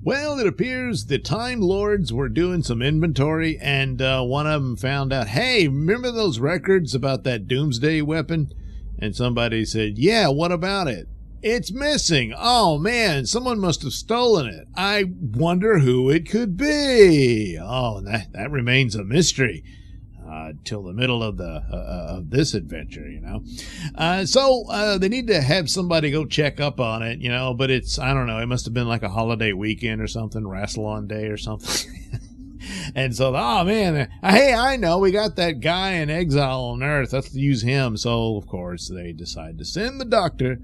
Well, it appears the Time Lords were doing some inventory, and one of them found out, hey, remember those records about that doomsday weapon? And somebody said, yeah, what about it? It's missing. Oh, man, someone must have stolen it. I wonder who it could be. Oh, that remains a mystery till the middle of this adventure, you know. So they need to have somebody go check up on it, you know, but it's, I don't know, it must have been like a holiday weekend or something, Rassilon Day or something. And so, oh man, hey, I know, we got that guy in exile on Earth. Let's use him. So, of course, they decide to send the Doctor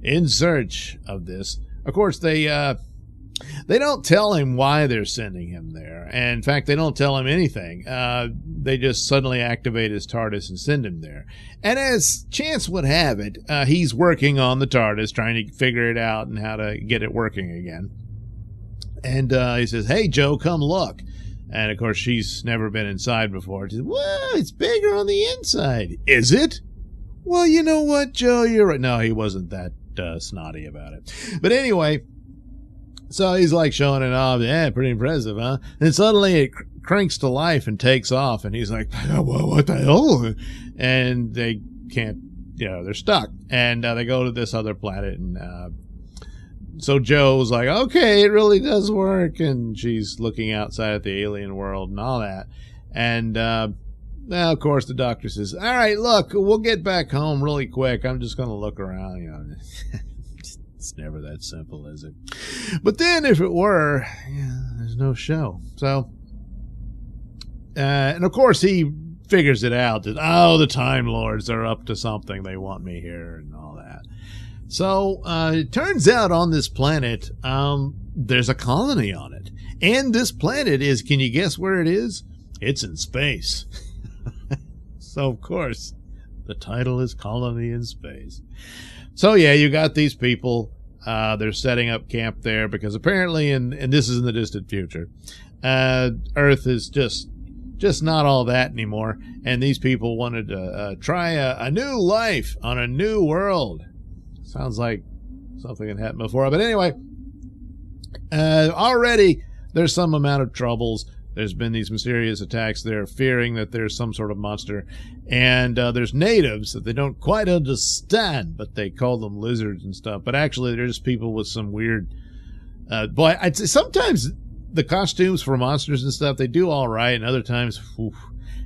in search of this. Of course, they don't tell him why they're sending him there. And in fact, they don't tell him anything. They just suddenly activate his TARDIS and send him there. And as chance would have it, he's working on the TARDIS, trying to figure it out and how to get it working again. And he says, hey, Joe, come look. And, of course, she's never been inside before. She says, well, it's bigger on the inside. Is it? Well, you know what, Joe, you're right. No, he wasn't that snotty about it. But anyway, so he's like showing it off. Yeah, pretty impressive, huh? And suddenly it cranks to life and takes off. And he's like, well, what the hell? And they can't, you know, they're stuck. And they go to this other planet. And so Joe's like, okay, it really does work. And she's looking outside at the alien world and all that. And now, of course, the Doctor says, all right, look, we'll get back home really quick. I'm just going to look around, you know. It's never that simple, is it? But then if it were, yeah, there's no show. So, and of course he figures it out that, oh, the Time Lords are up to something. They want me here and all that. So it turns out on this planet, there's a colony on it. And this planet is, can you guess where it is? It's in space. So, of course, the title is Colony in Space. So, yeah, you got these people. They're setting up camp there because apparently, and this is in the distant future, Earth is just not all that anymore. And these people wanted to try a new life on a new world. Sounds like something that happened before. But anyway, already there's some amount of troubles. There's been these mysterious attacks. They're fearing that there's some sort of monster. And there's natives that they don't quite understand, but they call them lizards and stuff. But actually, they're just people with some weird... boy, I'd say sometimes the costumes for monsters and stuff, they do all right. And other times, whew.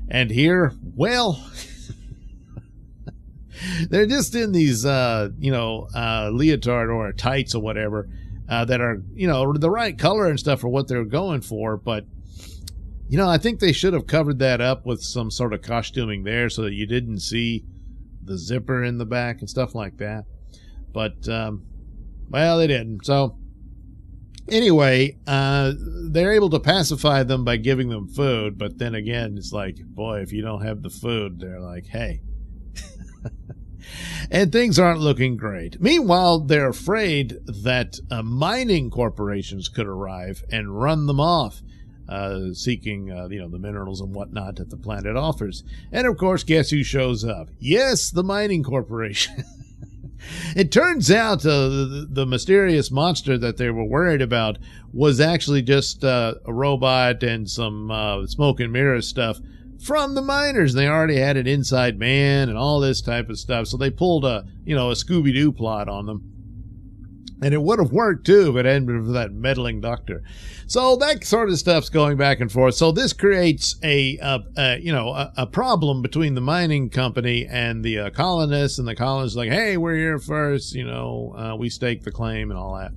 And here, well... they're just in these, leotard or tights or whatever that are, you know, the right color and stuff for what they're going for. But... you know, I think they should have covered that up with some sort of costuming there so that you didn't see the zipper in the back and stuff like that. But, well, they didn't. So, anyway, they're able to pacify them by giving them food. But then again, it's like, boy, if you don't have the food, they're like, hey. And things aren't looking great. Meanwhile, they're afraid that mining corporations could arrive and run them off. Seeking, the minerals and whatnot that the planet offers. And, of course, guess who shows up? Yes, the mining corporation. It turns out the mysterious monster that they were worried about was actually just a robot and some smoke and mirrors stuff from the miners. They already had an inside man and all this type of stuff. So they pulled a Scooby-Doo plot on them. And it would have worked, too, if it hadn't been for that meddling Doctor. So that sort of stuff's going back and forth. So this creates a problem between the mining company and the colonists. And the colonists are like, hey, we're here first. We stake the claim and all that.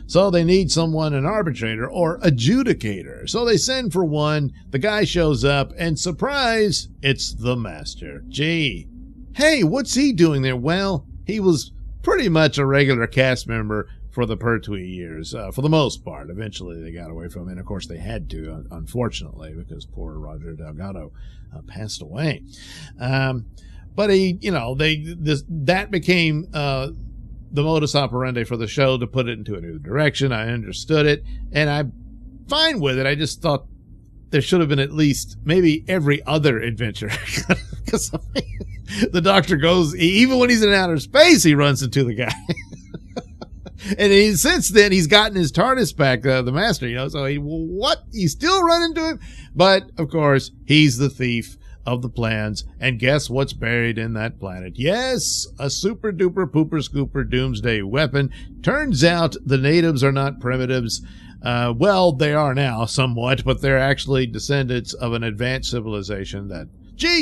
So they need someone, an arbitrator or adjudicator. So they send for one. The guy shows up, and surprise, it's the Master. Gee, hey, what's he doing there? Well, he was pretty much a regular cast member for the Pertwee years, for the most part. Eventually they got away from it, and of course they had to, unfortunately, because poor Roger Delgado passed away. But that became the modus operandi for the show, to put it into a new direction. I understood it, and I'm fine with it. I just thought there should have been at least maybe every other adventure. Because the Doctor goes, even when he's in outer space, he runs into the guy. And since then, he's gotten his TARDIS back, the Master, so he's still running to him. But, of course, he's the thief of the plans. And guess what's buried in that planet? Yes, a super duper pooper scooper doomsday weapon. Turns out the natives are not primitives. Well, they are now somewhat, but they're actually descendants of an advanced civilization that,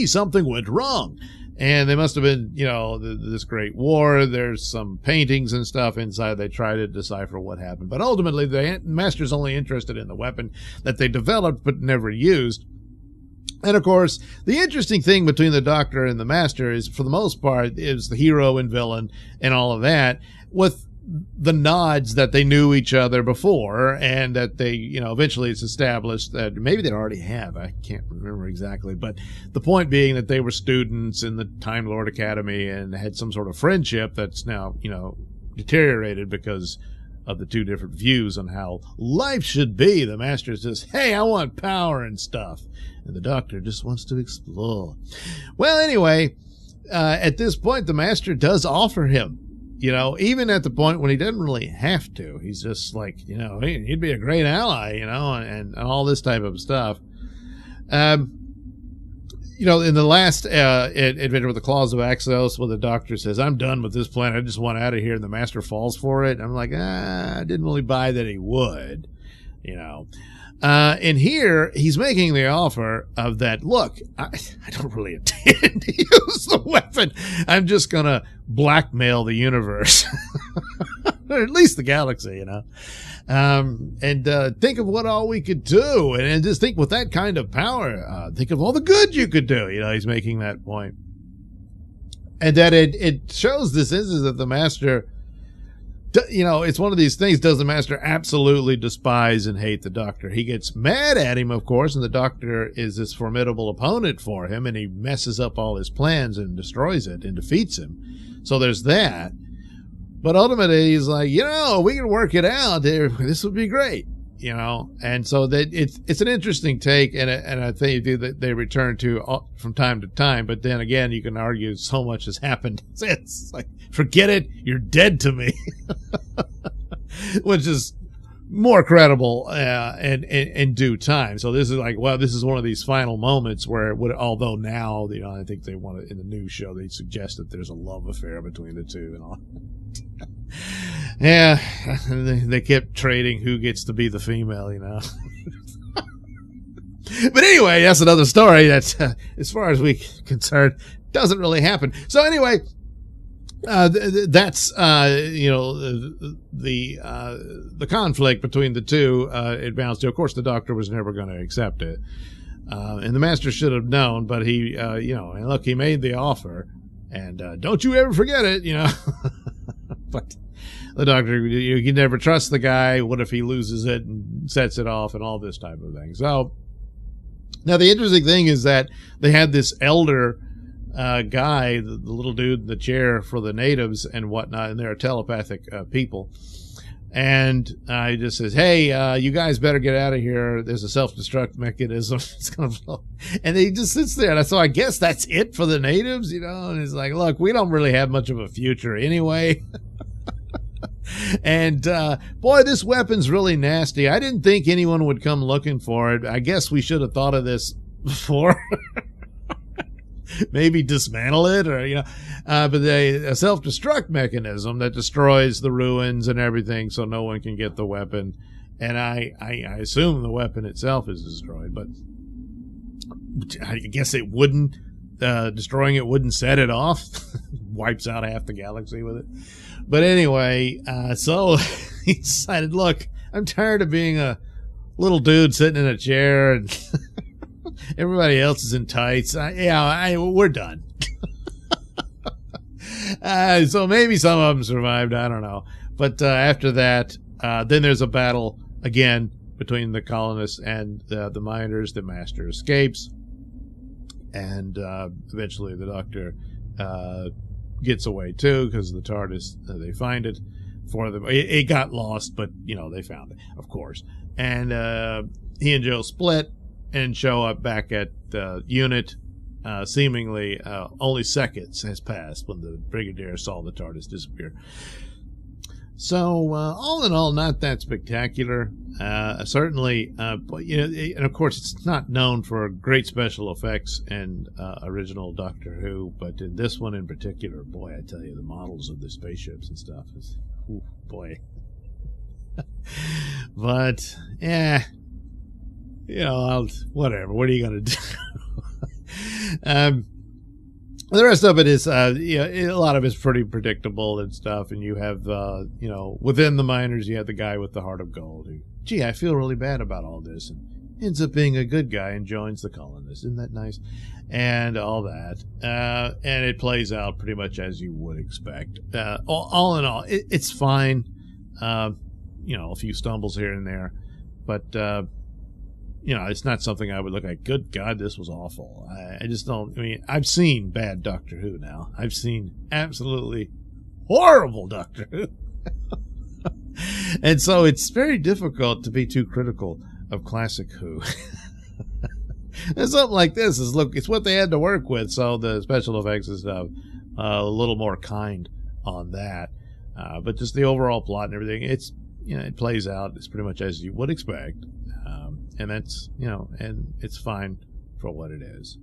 something went wrong. And they must have been, this great war. There's some paintings and stuff inside. They try to decipher what happened. But ultimately, the Master's only interested in the weapon that they developed but never used. And, of course, the interesting thing between the Doctor and the Master is, for the most part, is the hero and villain and all of that, with the nods that they knew each other before, and that they, eventually it's established that maybe they already have. I can't remember exactly. But the point being that they were students in the Time Lord Academy and had some sort of friendship that's now, deteriorated because of the two different views on how life should be. The Master says, hey, I want power and stuff. And the Doctor just wants to explore. Well, anyway, at this point, the Master does offer him, even at the point when he doesn't really have to. He's just like, he'd be a great ally, and all this type of stuff. In the last Adventure with the Claws of Axos, where the Doctor says, I'm done with this planet, I just want out of here, and the Master falls for it. I'm like, I didn't really buy that he would, And here, he's making the offer of that, look, I don't really intend to use the weapon. I'm just going to blackmail the universe. Or at least the galaxy, and think of what all we could do. And just think with that kind of power, think of all the good you could do. He's making that point. And that it shows this instance that the Master, it's one of these things. Does the Master absolutely despise and hate the Doctor? He gets mad at him, of course, and the Doctor is this formidable opponent for him, and he messes up all his plans and destroys it and defeats him. So there's that. But ultimately, he's like, we can work it out. This would be great, And so it's an interesting take, and I think that they return to from time to time. But then again, you can argue so much has happened since. It's like, forget it, you're dead to me, which is more credible in due time. So this is like, well, this is one of these final moments where it would, although now, I think they want to, in the new show, they suggest that there's a love affair between the two and all. Yeah, they kept trading who gets to be the female, But anyway, that's another story that, as far as we're concerned, doesn't really happen. So anyway, that's the conflict between the two. It bounced to, of course, the Doctor was never going to accept it, and the Master should have known. But he, and look, he made the offer, and don't you ever forget it, But the Doctor, you can never trust the guy. What if he loses it and sets it off and all this type of thing? So now the interesting thing is that they had this elder guy, the little dude in the chair for the natives and whatnot, and they're telepathic people. And he just says, hey, you guys better get out of here. There's a self-destruct mechanism. It's going to blow. And he just sits there. And so I guess that's it for the natives, And he's like, look, we don't really have much of a future anyway. And, boy, this weapon's really nasty. I didn't think anyone would come looking for it. I guess we should have thought of this before. Maybe dismantle it, or but a self-destruct mechanism that destroys the ruins and everything, so no one can get the weapon. And I assume the weapon itself is destroyed, but I guess it wouldn't. Destroying it wouldn't set it off. Wipes out half the galaxy with it. But anyway, so he decided, look, I'm tired of being a little dude sitting in a chair and everybody else is in tights. We're done. So maybe some of them survived. I don't know. But after that, then there's a battle again between the colonists and the miners. The Master escapes. And eventually the Doctor gets away too, because the TARDIS, they find it for them. It got lost, but they found it, of course. And he and Jo split and show up back at unit. Seemingly only seconds has passed when the Brigadier saw the TARDIS disappear. So all in all, not that spectacular. Certainly, but and of course, it's not known for great special effects and original Doctor Who. But in this one in particular, boy, I tell you, the models of the spaceships and stuff is, ooh, boy. But yeah, whatever. What are you gonna do? The rest of it is, a lot of it's pretty predictable and stuff. And you have, within the miners, you have the guy with the heart of gold who, gee, I feel really bad about all this, and ends up being a good guy and joins the colonists. Isn't that nice? And all that. And it plays out pretty much as you would expect. All in all, it's fine. A few stumbles here and there. But, it's not something I would look at. Good God, this was awful. I just don't. I mean, I've seen bad Doctor Who now. I've seen absolutely horrible Doctor Who. And so it's very difficult to be too critical of classic Who. And something like this is, look, it's what they had to work with. So the special effects and stuff, a little more kind on that. But just the overall plot and everything, it plays out. It's pretty much as you would expect. And that's, and it's fine for what it is.